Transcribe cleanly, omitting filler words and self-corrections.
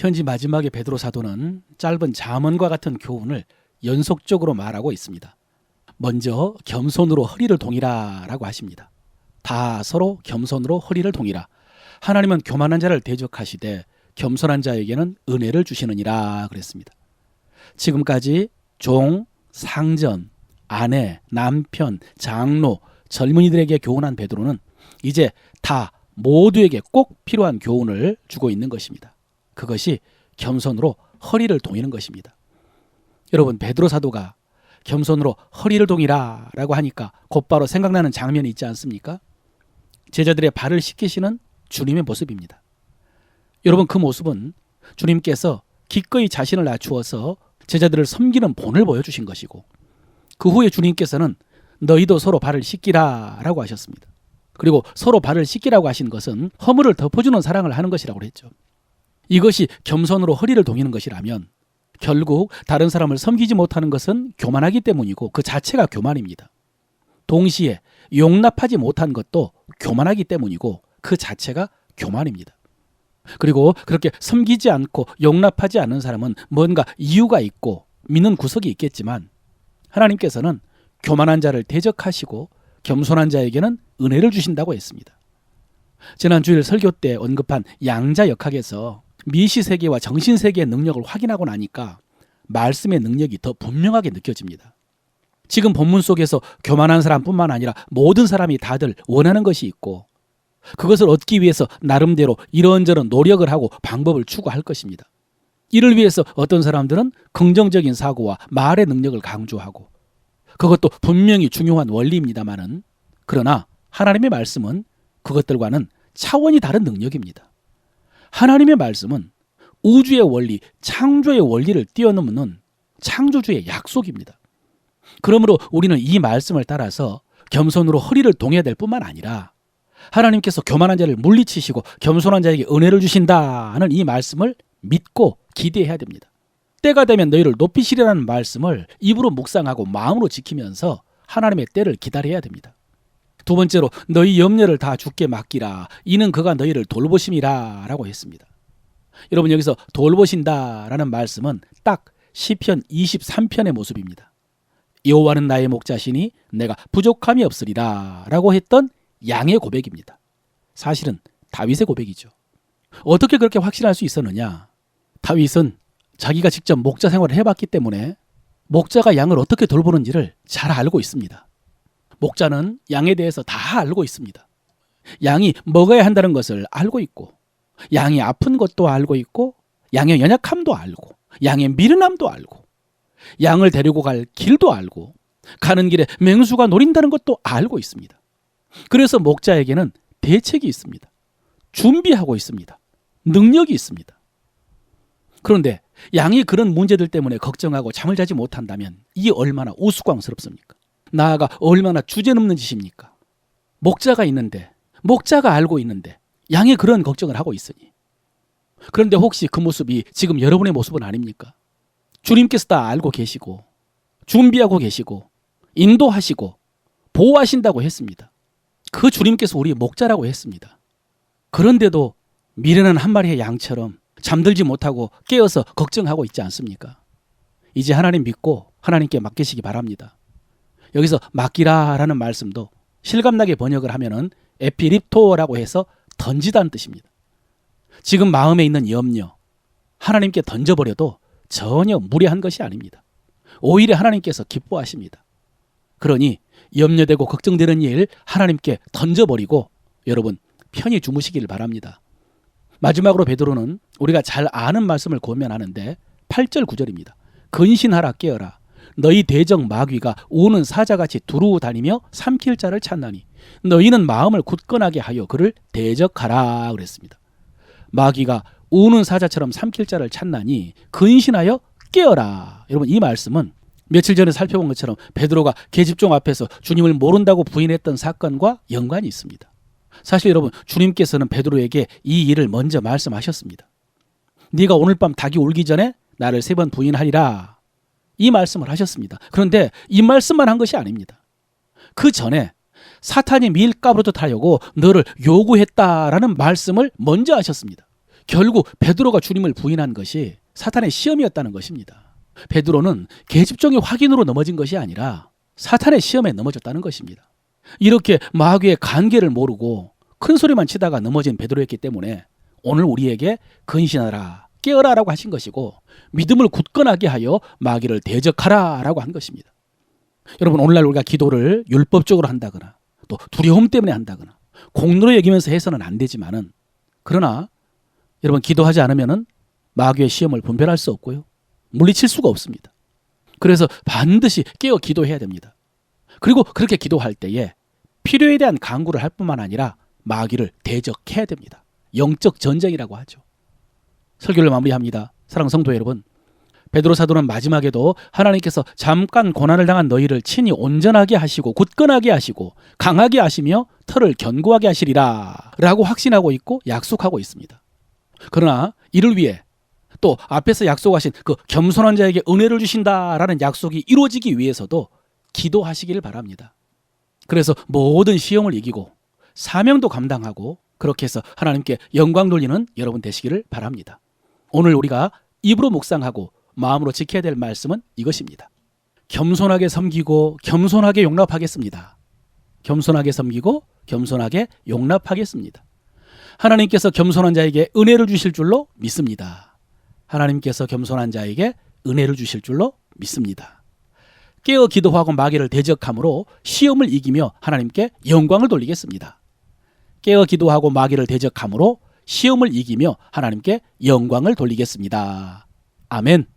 편지 마지막에 베드로 사도는 짧은 잠언과 같은 교훈을 연속적으로 말하고 있습니다. 먼저 겸손으로 허리를 동이라 라고 하십니다. 다 서로 겸손으로 허리를 동이라. 하나님은 교만한 자를 대적하시되 겸손한 자에게는 은혜를 주시느니라 그랬습니다. 지금까지 종, 상전, 아내, 남편, 장로, 젊은이들에게 교훈한 베드로는 이제 다 모두에게 꼭 필요한 교훈을 주고 있는 것입니다. 그것이 겸손으로 허리를 동이는 것입니다. 여러분, 베드로 사도가 겸손으로 허리를 동이라 라고 하니까 곧바로 생각나는 장면이 있지 않습니까? 제자들의 발을 씻기시는 주님의 모습입니다. 여러분, 그 모습은 주님께서 기꺼이 자신을 낮추어서 제자들을 섬기는 본을 보여주신 것이고, 그 후에 주님께서는 너희도 서로 발을 씻기라 라고 하셨습니다. 그리고 서로 발을 씻기라고 하신 것은 허물을 덮어주는 사랑을 하는 것이라고 했죠. 이것이 겸손으로 허리를 동이는 것이라면 결국 다른 사람을 섬기지 못하는 것은 교만하기 때문이고 그 자체가 교만입니다. 동시에 용납하지 못한 것도 교만하기 때문이고 그 자체가 교만입니다. 그리고 그렇게 섬기지 않고 용납하지 않는 사람은 뭔가 이유가 있고 믿는 구석이 있겠지만 하나님께서는 교만한 자를 대적하시고 겸손한 자에게는 은혜를 주신다고 했습니다. 지난 주일 설교 때 언급한 양자역학에서 미시세계와 정신세계의 능력을 확인하고 나니까 말씀의 능력이 더 분명하게 느껴집니다. 지금 본문 속에서 교만한 사람뿐만 아니라 모든 사람이 다들 원하는 것이 있고 그것을 얻기 위해서 나름대로 이런저런 노력을 하고 방법을 추구할 것입니다. 이를 위해서 어떤 사람들은 긍정적인 사고와 말의 능력을 강조하고 그것도 분명히 중요한 원리입니다만은 그러나 하나님의 말씀은 그것들과는 차원이 다른 능력입니다. 하나님의 말씀은 우주의 원리, 창조의 원리를 뛰어넘는 창조주의 약속입니다. 그러므로 우리는 이 말씀을 따라서 겸손으로 허리를 동여야 될 뿐만 아니라 하나님께서 교만한 자를 물리치시고 겸손한 자에게 은혜를 주신다는 이 말씀을 믿고 기대해야 됩니다. 때가 되면 너희를 높이시리라는 말씀을 입으로 묵상하고 마음으로 지키면서 하나님의 때를 기다려야 됩니다. 두 번째로 너희 염려를 다 주께 맡기라. 이는 그가 너희를 돌보심이라 라고 했습니다. 여러분, 여기서 돌보신다라는 말씀은 딱 시편 23편의 모습입니다. 여호와는 나의 목자시니 내가 부족함이 없으리라 라고 했던 양의 고백입니다. 사실은 다윗의 고백이죠. 어떻게 그렇게 확신할 수 있었느냐? 다윗은 자기가 직접 목자 생활을 해봤기 때문에 목자가 양을 어떻게 돌보는지를 잘 알고 있습니다. 목자는 양에 대해서 다 알고 있습니다. 양이 먹어야 한다는 것을 알고 있고 양이 아픈 것도 알고 있고 양의 연약함도 알고 양의 미련함도 알고 양을 데리고 갈 길도 알고 가는 길에 맹수가 노린다는 것도 알고 있습니다. 그래서 목자에게는 대책이 있습니다. 준비하고 있습니다. 능력이 있습니다. 그런데 양이 그런 문제들 때문에 걱정하고 잠을 자지 못한다면 이게 얼마나 우스꽝스럽습니까? 나아가 얼마나 주제넘는 짓입니까? 목자가 있는데, 목자가 알고 있는데 양이 그런 걱정을 하고 있으니. 그런데 혹시 그 모습이 지금 여러분의 모습은 아닙니까? 주님께서 다 알고 계시고 준비하고 계시고 인도하시고 보호하신다고 했습니다. 그 주님께서 우리의 목자라고 했습니다. 그런데도 미련한 한 마리의 양처럼 잠들지 못하고 깨어서 걱정하고 있지 않습니까? 이제 하나님 믿고 하나님께 맡기시기 바랍니다. 여기서 맡기라라는 말씀도 실감나게 번역을 하면은 에피립토라고 해서 던지다는 뜻입니다. 지금 마음에 있는 염려 하나님께 던져버려도 전혀 무례한 것이 아닙니다. 오히려 하나님께서 기뻐하십니다. 그러니 염려되고 걱정되는 일 하나님께 던져버리고 여러분 편히 주무시기를 바랍니다. 마지막으로 베드로는 우리가 잘 아는 말씀을 권면하는데 8절 9절입니다. 근신하라 깨어라. 너희 대적 마귀가 우는 사자같이 두루 다니며 삼킬 자를 찾나니 너희는 마음을 굳건하게 하여 그를 대적하라 그랬습니다. 마귀가 우는 사자처럼 삼킬 자를 찾나니 근신하여 깨어라. 여러분, 이 말씀은 며칠 전에 살펴본 것처럼 베드로가 계집종 앞에서 주님을 모른다고 부인했던 사건과 연관이 있습니다. 사실 여러분, 주님께서는 베드로에게 이 일을 먼저 말씀하셨습니다. 네가 오늘 밤 닭이 울기 전에 나를 3번 부인하리라. 이 말씀을 하셨습니다. 그런데 이 말씀만 한 것이 아닙니다. 그 전에 사탄이 밀가부르듯 하려고 너를 요구했다라는 말씀을 먼저 하셨습니다. 결국 베드로가 주님을 부인한 것이 사탄의 시험이었다는 것입니다. 베드로는 계집종의 확인으로 넘어진 것이 아니라 사탄의 시험에 넘어졌다는 것입니다. 이렇게 마귀의 관계를 모르고 큰 소리만 치다가 넘어진 베드로였기 때문에 오늘 우리에게 근신하라, 깨어라라고 하신 것이고 믿음을 굳건하게 하여 마귀를 대적하라라고 한 것입니다. 여러분, 오늘날 우리가 기도를 율법적으로 한다거나 또 두려움 때문에 한다거나 공로로 여기면서 해서는 안 되지만은, 그러나 여러분, 기도하지 않으면은 마귀의 시험을 분별할 수 없고요, 물리칠 수가 없습니다. 그래서 반드시 깨어 기도해야 됩니다. 그리고 그렇게 기도할 때에 필요에 대한 간구를 할 뿐만 아니라 마귀를 대적해야 됩니다. 영적 전쟁이라고 하죠. 설교를 마무리합니다. 사랑하는 성도 여러분, 베드로 사도는 마지막에도 하나님께서 잠깐 고난을 당한 너희를 친히 온전하게 하시고 굳건하게 하시고 강하게 하시며 털을 견고하게 하시리라 라고 확신하고 있고 약속하고 있습니다. 그러나 이를 위해 또 앞에서 약속하신 그 겸손한 자에게 은혜를 주신다라는 약속이 이루어지기 위해서도 기도하시기를 바랍니다. 그래서 모든 시험을 이기고 사명도 감당하고 그렇게 해서 하나님께 영광 돌리는 여러분 되시기를 바랍니다. 오늘 우리가 입으로 묵상하고 마음으로 지켜야 될 말씀은 이것입니다. 겸손하게 섬기고 겸손하게 용납하겠습니다. 겸손하게 섬기고 겸손하게 용납하겠습니다. 하나님께서 겸손한 자에게 은혜를 주실 줄로 믿습니다. 하나님께서 겸손한 자에게 은혜를 주실 줄로 믿습니다. 깨어 기도하고 마귀를 대적함으로 시험을 이기며 하나님께 영광을 돌리겠습니다. 깨어 기도하고 마귀를 대적함으로 시험을 이기며 하나님께 영광을 돌리겠습니다. 아멘.